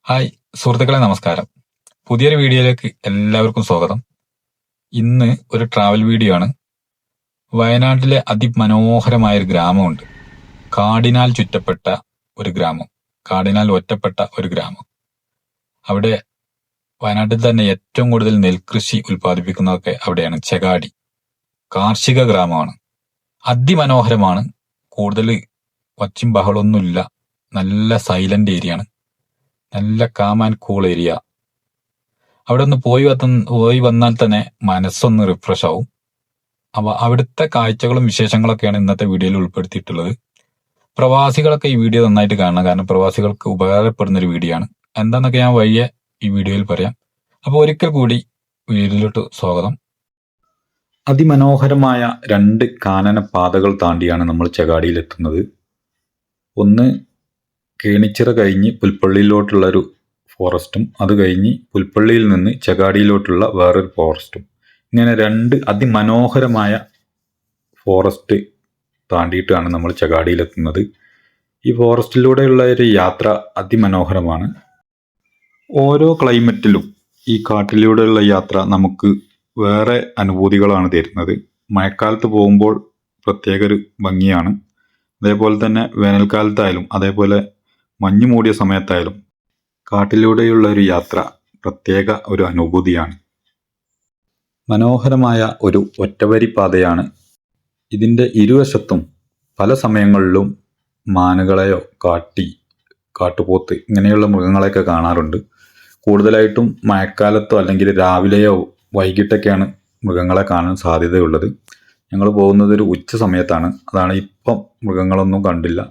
Hi സുഹൃത്തുക്കളെ, നമസ്കാരം. പുതിയൊരു വീഡിയോയിലേക്ക് എല്ലാവർക്കും സ്വാഗതം. ഇന്ന് ഒരു ട്രാവൽ വീഡിയോ ആണ്. വയനാട്ടിലെ അതിമനോഹരമായ ഒരു ഗ്രാമമുണ്ട്. കാടിനാൽ ചുറ്റപ്പെട്ട ഒരു ഗ്രാമം, കാടിനാൽ ഒറ്റപ്പെട്ട ഒരു ഗ്രാമം. അവിടെ വയനാട്ടിൽ തന്നെ ഏറ്റവും കൂടുതൽ നെൽകൃഷി ഉൽപ്പാദിപ്പിക്കുന്നതൊക്കെ അവിടെയാണ്. ചെകാടി കാർഷിക ഗ്രാമമാണ്. അതിമനോഹരമാണ്. കൂടുതൽ ഒച്ചയും ബഹളമൊന്നുമില്ല. നല്ല സൈലന്റ് ഏരിയ ആണ്. നല്ല കാം ആൻഡ് കൂൾ ഏരിയ. അവിടെ ഒന്ന് പോയി വന്നാൽ തന്നെ മനസ്സൊന്ന് റിഫ്രഷ് ആവും. അപ്പൊ അവിടുത്തെ കാഴ്ചകളും വിശേഷങ്ങളൊക്കെയാണ് ഇന്നത്തെ വീഡിയോയിൽ ഉൾപ്പെടുത്തിയിട്ടുള്ളത്. പ്രവാസികളൊക്കെ ഈ വീഡിയോ നന്നായിട്ട് കാണണം, കാരണം പ്രവാസികൾക്ക് ഉപകാരപ്പെടുന്ന ഒരു വീഡിയോ ആണ്. എന്താന്നൊക്കെ ഞാൻ വഴിയെ ഈ വീഡിയോയിൽ പറയാം. അപ്പോൾ ഒരിക്കൽ കൂടി വീഡിയോയിലോട്ട് സ്വാഗതം. അതിമനോഹരമായ രണ്ട് കാനന പാതകൾ താണ്ടിയാണ് നമ്മൾ ചെകാടിയിൽ എത്തുന്നത്. ഒന്ന് കേണിച്ചിറ കഴിഞ്ഞ് പുൽപ്പള്ളിയിലോട്ടുള്ള ഒരു ഫോറസ്റ്റും, അത് കഴിഞ്ഞ് പുൽപ്പള്ളിയിൽ നിന്ന് ചെകാടിയിലോട്ടുള്ള വേറൊരു ഫോറസ്റ്റും. ഇങ്ങനെ രണ്ട് അതിമനോഹരമായ ഫോറസ്റ്റ് താണ്ടിയിട്ടാണ് നമ്മൾ ചെകാടിയിലെത്തുന്നത്. ഈ ഫോറസ്റ്റിലൂടെയുള്ള ഒരു യാത്ര അതിമനോഹരമാണ്. ഓരോ ക്ലൈമറ്റിലും ഈ കാട്ടിലൂടെയുള്ള യാത്ര നമുക്ക് വേറെ അനുഭൂതികളാണ് തരുന്നത്. മഴക്കാലത്ത് പോകുമ്പോൾ പ്രത്യേക ഒരു ഭംഗിയാണ്. അതേപോലെ തന്നെ വേനൽക്കാലത്തായാലും അതേപോലെ മഞ്ഞു മൂടിയ സമയത്തായാലും കാട്ടിലൂടെയുള്ള ഒരു യാത്ര പ്രത്യേക ഒരു അനുഭൂതിയാണ്. മനോഹരമായ ഒരു ഒറ്റവരി പാതയാണ്. ഇതിൻ്റെ ഇരുവശത്തും പല സമയങ്ങളിലും മാനുകളെയോ കാട്ടുപോത്ത് ഇങ്ങനെയുള്ള മൃഗങ്ങളെയൊക്കെ കാണാറുണ്ട്. കൂടുതലായിട്ടും മഴക്കാലത്തോ അല്ലെങ്കിൽ രാവിലെയോ വൈകിട്ടൊക്കെയാണ് മൃഗങ്ങളെ കാണാൻ സാധ്യതയുള്ളത്. ഞങ്ങൾ പോകുന്നത് ഒരു ഉച്ച സമയത്താണ്. അതാണ് ഇപ്പം മൃഗങ്ങളൊന്നും കണ്ടില്ല.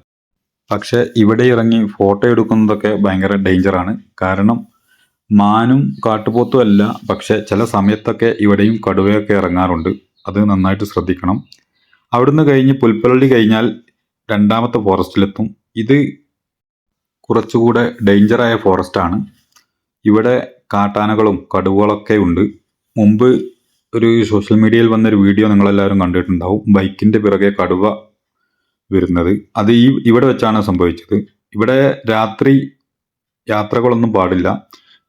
പക്ഷെ ഇവിടെ ഇറങ്ങി ഫോട്ടോ എടുക്കുന്നതൊക്കെ ഭയങ്കര ഡേഞ്ചറാണ്. കാരണം മാനും കാട്ടുപോത്തും അല്ല, പക്ഷെ ചില സമയത്തൊക്കെ ഇവിടെയും കടുവയൊക്കെ ഇറങ്ങാറുണ്ട്. അത് നന്നായിട്ട് ശ്രദ്ധിക്കണം. അവിടുന്ന് കഴിഞ്ഞ് പുൽപ്പള്ളി കഴിഞ്ഞാൽ രണ്ടാമത്തെ ഫോറസ്റ്റിലെത്തും. ഇത് കുറച്ചുകൂടെ ഡേഞ്ചറായ ഫോറസ്റ്റാണ്. ഇവിടെ കാട്ടാനകളും കടുവകളൊക്കെ ഉണ്ട്. മുമ്പ് ഒരു സോഷ്യൽ മീഡിയയിൽ വന്നൊരു വീഡിയോ നിങ്ങളെല്ലാവരും കണ്ടിട്ടുണ്ടാവും. ബൈക്കിൻ്റെ പിറകെ കടുവ വരുന്നത്. അത് ഇവിടെ വെച്ചാണ് സംഭവിച്ചത്. ഇവിടെ രാത്രി യാത്രകളൊന്നും പാടില്ല.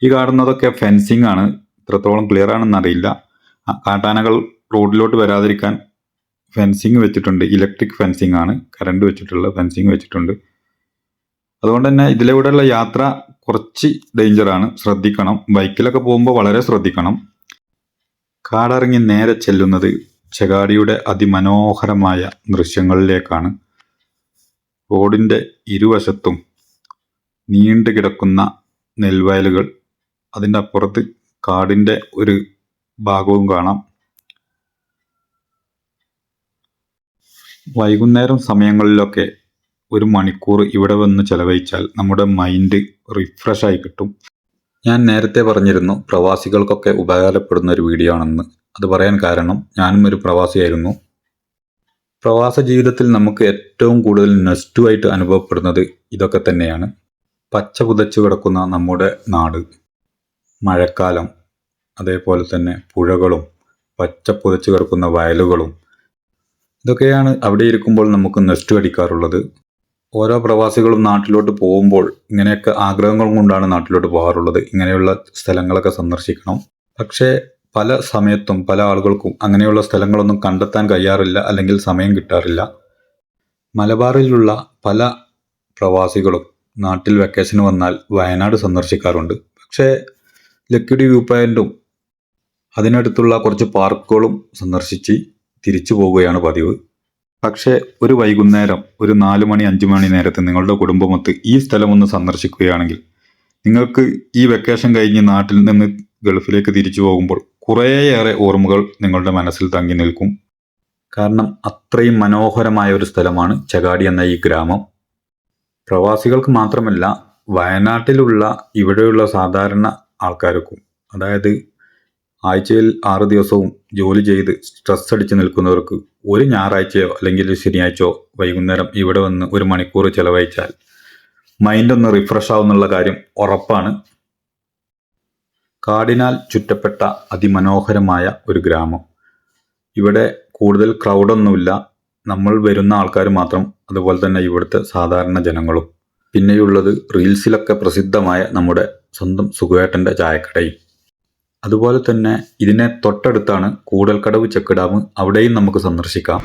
ഈ കാണുന്നതൊക്കെ ഫെൻസിങ് ആണ്. എത്രത്തോളം ക്ലിയർ ആണെന്ന് അറിയില്ല. കാട്ടാനകൾ റോഡിലോട്ട് വരാതിരിക്കാൻ ഫെൻസിങ് വെച്ചിട്ടുണ്ട്. ഇലക്ട്രിക് ഫെൻസിങ് ആണ്, കറണ്ട് വെച്ചിട്ടുള്ള ഫെൻസിങ് വെച്ചിട്ടുണ്ട്. അതുകൊണ്ട് തന്നെ ഇതിലൂടെയുള്ള യാത്ര കുറച്ച് ഡേഞ്ചറാണ്, ശ്രദ്ധിക്കണം. ബൈക്കിലൊക്കെ പോകുമ്പോൾ വളരെ ശ്രദ്ധിക്കണം. കാടിറങ്ങി നേരെ ചെല്ലുന്നത് ചെകാടിയുടെ അതിമനോഹരമായ ദൃശ്യങ്ങളിലേക്കാണ്. റോഡിൻ്റെ ഇരുവശത്തും നീണ്ടു കിടക്കുന്ന നെൽവയലുകൾ, അതിൻ്റെ അപ്പുറത്ത് കാടിൻ്റെ ഒരു ഭാഗവും കാണാം. വൈകുന്നേരം സമയങ്ങളിലൊക്കെ ഒരു മണിക്കൂർ ഇവിടെ വന്ന് ചെലവഴിച്ചാൽ നമ്മുടെ മൈൻഡ് റിഫ്രഷായി കിട്ടും. ഞാൻ നേരത്തെ പറഞ്ഞിരുന്നു പ്രവാസികൾക്കൊക്കെ ഉപകാരപ്പെടുന്ന ഒരു വീഡിയോ ആണെന്ന്. അത് പറയാൻ കാരണം ഞാനും ഒരു പ്രവാസിയായിരുന്നു. പ്രവാസ ജീവിതത്തിൽ നമുക്ക് ഏറ്റവും കൂടുതൽ നെഗറ്റീവായിട്ട് അനുഭവപ്പെടുന്നത് ഇതൊക്കെ തന്നെയാണ്. പച്ച പുതച്ചു കിടക്കുന്ന നമ്മുടെ നാട്, മഴക്കാലം, അതേപോലെ തന്നെ പുഴകളും പച്ച പുതച്ചു കിടക്കുന്ന വയലുകളും, ഇതൊക്കെയാണ് അവിടെ ഇരിക്കുമ്പോൾ നമുക്ക് നെഗറ്റീവ് അടിക്കാറുള്ളത്. ഓരോ പ്രവാസികളും നാട്ടിലോട്ട് പോകുമ്പോൾ ഇങ്ങനെയൊക്കെ ആഗ്രഹങ്ങൾ കൊണ്ടാണ് നാട്ടിലോട്ട് പോകാറുള്ളത്. ഇങ്ങനെയുള്ള സ്ഥലങ്ങളൊക്കെ സന്ദർശിക്കണം. പക്ഷേ പല സമയത്തും പല ആളുകൾക്കും അങ്ങനെയുള്ള സ്ഥലങ്ങളൊന്നും കണ്ടെത്താൻ കഴിയാറില്ല, അല്ലെങ്കിൽ സമയം കിട്ടാറില്ല. മലബാറിലുള്ള പല പ്രവാസികളും നാട്ടിൽ വെക്കേഷന് വന്നാൽ വയനാട് സന്ദർശിക്കാറുണ്ട്. പക്ഷേ ലക്കിടി വ്യൂ പോയിന്റും അതിനടുത്തുള്ള കുറച്ച് പാർക്കുകളും സന്ദർശിച്ച് തിരിച്ചു പോവുകയാണ് പതിവ്. പക്ഷേ ഒരു വൈകുന്നേരം ഒരു 4 മണി 5 മണി നേരത്ത് നിങ്ങളുടെ കുടുംബമൊത്ത് ഈ സ്ഥലം ഒന്ന് സന്ദർശിക്കുകയാണെങ്കിൽ നിങ്ങൾക്ക് ഈ വെക്കേഷൻ കഴിഞ്ഞ് നാട്ടിൽ നിന്ന് ഗൾഫിലേക്ക് തിരിച്ചു പോകുമ്പോൾ കുറേയേറെ ഓർമ്മകൾ നിങ്ങളുടെ മനസ്സിൽ തങ്ങി നിൽക്കും. കാരണം അത്രയും മനോഹരമായ ഒരു സ്ഥലമാണ് ചെകാടി എന്ന ഈ ഗ്രാമം. പ്രവാസികൾക്ക് മാത്രമല്ല, വയനാട്ടിലുള്ള ഇവിടെയുള്ള സാധാരണ ആൾക്കാർക്കും, അതായത് ആഴ്ചയിൽ 6 ദിവസവും ജോലി ചെയ്ത് സ്ട്രെസ് അടിച്ച് നിൽക്കുന്നവർക്ക് ഒരു ഞായറാഴ്ചയോ അല്ലെങ്കിൽ ശനിയാഴ്ചയോ വൈകുന്നേരം ഇവിടെ വന്ന് ഒരു മണിക്കൂർ ചെലവഴിച്ചാൽ മൈൻഡൊന്ന് റിഫ്രഷ് ആവുന്നുള്ള കാര്യം ഉറപ്പാണ്. കാടിനാൽ ചുറ്റപ്പെട്ട അതിമനോഹരമായ ഒരു ഗ്രാമം. ഇവിടെ കൂടുതൽ ക്രൗഡൊന്നുമില്ല. നമ്മൾ വരുന്ന ആൾക്കാർ മാത്രം, അതുപോലെ തന്നെ ഇവിടുത്തെ സാധാരണ ജനങ്ങളും. പിന്നെയുള്ളത് റീൽസിലൊക്കെ പ്രസിദ്ധമായ നമ്മുടെ സ്വന്തം സുഖുവേട്ടൻ്റെ ചായക്കടയും. അതുപോലെ തന്നെ ഇതിനെ തൊട്ടടുത്താണ് കൂടൽക്കടവ് ചെക്ക് ഡാം. അവിടെയും നമുക്ക് സന്ദർശിക്കാം.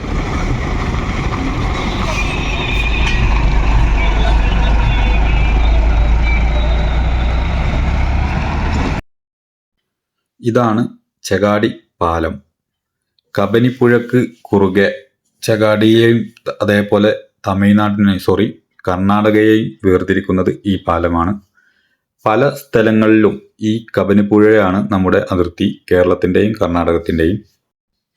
ഇതാണ് ചെകാടി പാലം. കബനിപ്പുഴക്ക് കുറുകെ ചെകാടിയെയും അതേപോലെ കർണാടകയെയും വേർതിരിക്കുന്നത് ഈ പാലമാണ്. പല സ്ഥലങ്ങളിലും ഈ കബനിപ്പുഴയാണ് നമ്മുടെ അതിർത്തി, കേരളത്തിൻ്റെയും കർണാടകത്തിൻ്റെയും.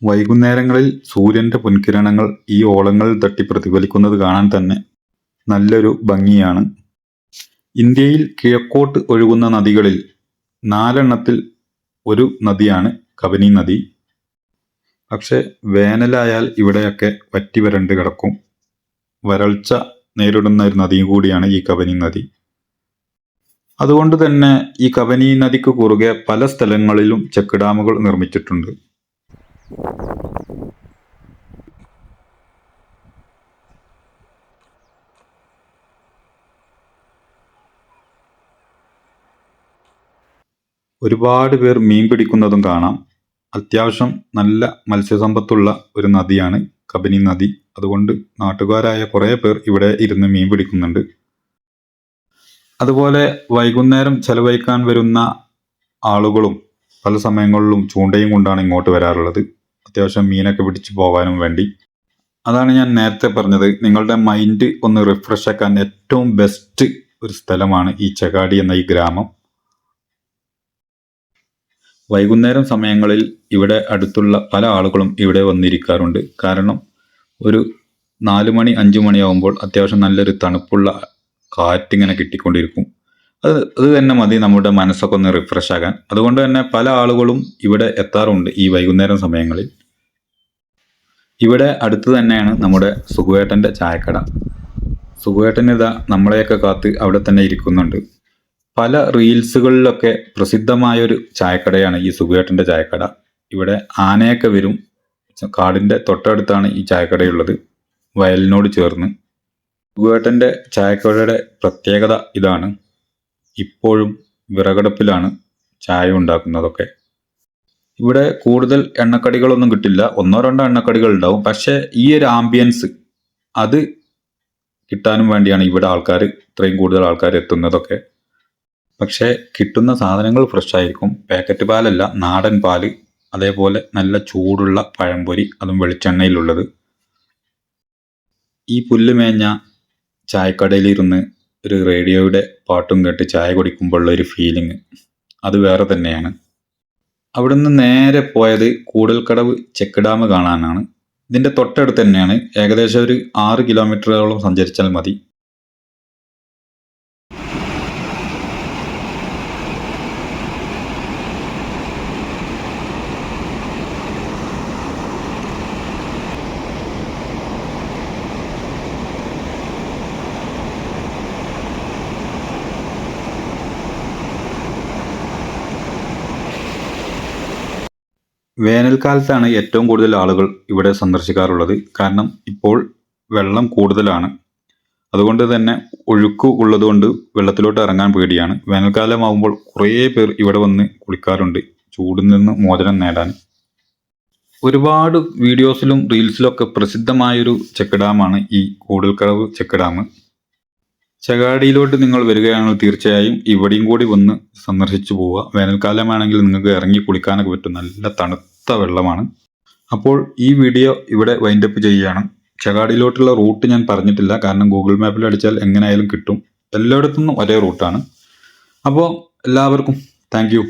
വൈകുന്നേരങ്ങളിൽ സൂര്യൻ്റെ പൊൻകിരണങ്ങൾ ഈ ഓളങ്ങളിൽ തട്ടി പ്രതിഫലിക്കുന്നത് കാണാൻ തന്നെ നല്ലൊരു ഭംഗിയാണ്. ഇന്ത്യയിൽ കിഴക്കോട്ട് ഒഴുകുന്ന നദികളിൽ 4 ഒരു നദിയാണ് കബനി നദി. പക്ഷെ വേനലായാൽ ഇവിടെയൊക്കെ വറ്റി വരണ്ട് കിടക്കും. വരൾച്ച നേരിടുന്ന ഒരു നദിയും കൂടിയാണ് ഈ കബനി നദി. അതുകൊണ്ട് തന്നെ ഈ കബനി നദിക്ക് കുറുകെ പല സ്ഥലങ്ങളിലും ചെക്ക് ഡാമുകൾ നിർമ്മിച്ചിട്ടുണ്ട്. ഒരുപാട് പേർ മീൻ പിടിക്കുന്നതും കാണാം. അത്യാവശ്യം നല്ല മത്സ്യസമ്പത്തുള്ള ഒരു നദിയാണ് കബനി നദി. അതുകൊണ്ട് നാട്ടുകാരായ കുറേ പേർ ഇവിടെ ഇരുന്ന് മീൻ പിടിക്കുന്നുണ്ട്. അതുപോലെ വൈകുന്നേരം ചെലവഴിക്കാൻ വരുന്ന ആളുകളും പല സമയങ്ങളിലും ചൂണ്ടയും കൊണ്ടാണ് ഇങ്ങോട്ട് വരാറുള്ളത്, അത്യാവശ്യം മീനൊക്കെ പിടിച്ച് പോകാനും വേണ്ടി. അതാണ് ഞാൻ നേരത്തെ പറഞ്ഞത്, നിങ്ങളുടെ മൈൻഡ് ഒന്ന് റിഫ്രഷ് ആക്കാൻ ഏറ്റവും ബെസ്റ്റ് ഒരു സ്ഥലമാണ് ഈ ചെകാടി എന്ന ഈ ഗ്രാമം. വൈകുന്നേരം സമയങ്ങളിൽ ഇവിടെ അടുത്തുള്ള പല ആളുകളും ഇവിടെ വന്നിരിക്കാറുണ്ട്. കാരണം ഒരു 4 മണി 5 മണിയാവുമ്പോൾ അത്യാവശ്യം നല്ലൊരു തണുപ്പുള്ള കാറ്റിങ്ങനെ കിട്ടിക്കൊണ്ടിരിക്കും. അത് തന്നെ മതി നമ്മുടെ മനസ്സൊക്കെ ഒന്ന് റിഫ്രഷ് ആകാൻ. അതുകൊണ്ട് തന്നെ പല ആളുകളും ഇവിടെ എത്താറുണ്ട് ഈ വൈകുന്നേരം സമയങ്ങളിൽ. ഇവിടെ അടുത്ത് തന്നെയാണ് നമ്മുടെ സുഖുവേട്ടൻ്റെ ചായക്കട. സുഖുവേട്ടൻ ഇതാ നമ്മളെയൊക്കെ കാത്ത് അവിടെ തന്നെ ഇരിക്കുന്നുണ്ട്. പല റീൽസുകളിലൊക്കെ പ്രസിദ്ധമായൊരു ചായക്കടയാണ് ഈ സുഖുവേട്ടൻ്റെ ചായക്കട. ഇവിടെ ആനയൊക്കെ വരും. കാടിൻ്റെ തൊട്ടടുത്താണ് ഈ ചായക്കടയുള്ളത്, വയലിനോട് ചേർന്ന്. സുഖുവേട്ടൻ്റെ ചായക്കടയുടെ പ്രത്യേകത ഇതാണ്, ഇപ്പോഴും വിറകടുപ്പിലാണ് ചായ ഉണ്ടാക്കുന്നതൊക്കെ. ഇവിടെ കൂടുതൽ എണ്ണക്കടികളൊന്നും കിട്ടില്ല, 1-2 എണ്ണക്കടികൾ ഉണ്ടാവും. പക്ഷേ ഈ ഒരു ആംബിയൻസ് അത് കിട്ടാനും വേണ്ടിയാണ് ഇവിടെ ഇത്രയും കൂടുതൽ ആൾക്കാർ എത്തുന്നതൊക്കെ. പക്ഷേ കിട്ടുന്ന സാധനങ്ങൾ ഫ്രഷ് ആയിരിക്കും. പാക്കറ്റ് പാലല്ല, നാടൻ പാല്. അതേപോലെ നല്ല ചൂടുള്ള പഴംപൊരി, അതും വെളിച്ചെണ്ണയിലുള്ളത്. ഈ പുല്ല് മേഞ്ഞ ചായക്കടയിലിരുന്ന് ഒരു റേഡിയോയുടെ പാട്ടും കേട്ട് ചായ കുടിക്കുമ്പോഴുള്ള ഒരു ഫീലിംഗ് അത് വേറെ തന്നെയാണ്. അവിടുന്ന് നേരെ പോയത് കൂടൽക്കടവ് ചെക്ക് ഡാം കാണാനാണ്. ഇതിൻ്റെ തൊട്ടടുത്ത് തന്നെയാണ്, ഏകദേശം ഒരു 6 കിലോമീറ്ററോളം സഞ്ചരിച്ചാൽ മതി. വേനൽക്കാലത്താണ് ഏറ്റവും കൂടുതൽ ആളുകൾ ഇവിടെ സന്ദർശിക്കാറുള്ളത്. കാരണം ഇപ്പോൾ വെള്ളം കൂടുതലാണ്. അതുകൊണ്ട് തന്നെ ഒഴുക്ക് ഉള്ളതുകൊണ്ട് വെള്ളത്തിലോട്ട് ഇറങ്ങാൻ പേടിയാണ്. വേനൽക്കാലമാകുമ്പോൾ കുറേ പേർ ഇവിടെ വന്ന് കുളിക്കാറുണ്ട്, ചൂടിൽ നിന്ന് മോചനം നേടാൻ. ഒരുപാട് വീഡിയോസിലും റീൽസിലൊക്കെ പ്രസിദ്ധമായൊരു ചെക്ക് ഡാമാണ് ഈ കൂടൽക്കടവ് ചെക്ക് ഡാം. ചെകാടിയിലോട്ട് നിങ്ങൾ വരികയാണെങ്കിൽ തീർച്ചയായും ഇവിടെയും കൂടി വന്ന് സന്ദർശിച്ചു പോവുക. വേനൽക്കാലമാണെങ്കിൽ നിങ്ങൾക്ക് ഇറങ്ങി കുളിക്കാനൊക്കെ പറ്റും, നല്ല തണുത്ത വെള്ളമാണ്. അപ്പോൾ ഈ വീഡിയോ ഇവിടെ വൈൻഡപ്പ് ചെയ്യുകയാണ്. ചെകാടിയിലോട്ടുള്ള റൂട്ട് ഞാൻ പറഞ്ഞിട്ടില്ല, കാരണം ഗൂഗിൾ മാപ്പിൽ അടിച്ചാൽ എങ്ങനെയായാലും കിട്ടും. എല്ലായിടത്തുനിന്നും ഒരേ റൂട്ടാണ്. അപ്പോൾ എല്ലാവർക്കും താങ്ക് യു.